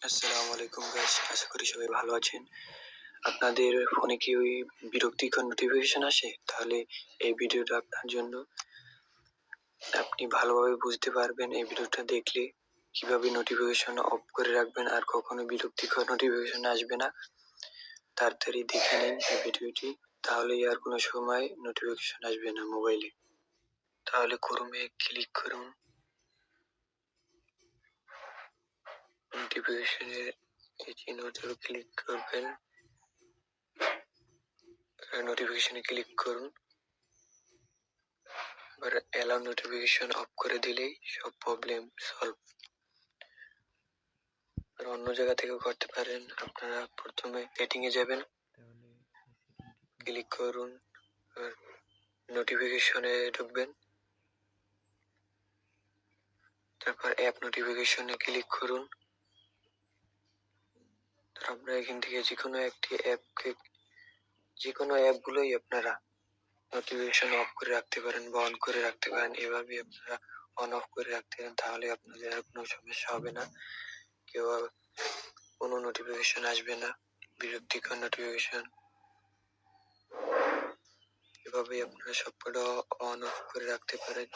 আসসালামু আলাইকুম গাইস, আশা করি সবাই ভালো আছেন। আপনাদের ফোনে কি ওই বিরক্তিকর নোটিফিকেশন আসে? তাহলে এই ভিডিওটা আপনার জন্য। আপনি ভালোভাবে বুঝতে পারবেন এই ভিডিওটা দেখলে কিভাবে নোটিফিকেশন অফ করে রাখবেন আর কখনো বিরক্তিকর নোটিফিকেশন আসবে না। তাড়াতাড়ি দেখে নিন এই ভিডিওটি, তাহলে আর কোনো সময় নোটিফিকেশন আসবে না মোবাইলে। তাহলে ক্রোমে ক্লিক করুন, নোটিফিকেশনের এই চিহ্নটার ক্লিক করবেন, নোটিফিকেশনে ক্লিক করুন। এবার অ্যালাউ নোটিফিকেশন অফ করে দিলেই সব প্রবলেম সলভ। আর অন্য জায়গা থেকেও করতে পারেন। আপনারা প্রথমে সেটিং এ যাবেন, ক্লিক করুন, আর নোটিফিকেশনে ঢুকবেন, তারপর অ্যাপ নোটিফিকেশনে ক্লিক করুন। আপনারা এখান থেকে যে কোনো অ্যাপগুলোই আপনারা নোটিফিকেশন অফ করে রাখতে পারেন বা অন করে রাখতে পারেন। এভাবে আপনারা অন অফ করে রাখতে পারেন, তাহলে আপনাদের আর কোনো সমস্যা হবে না। কেউ কোনো নোটিফিকেশন আসবে না, বিরক্তিকর নোটিফিকেশন। এভাবে আপনারা সবকটা অন অফ করে রাখতে পারেন।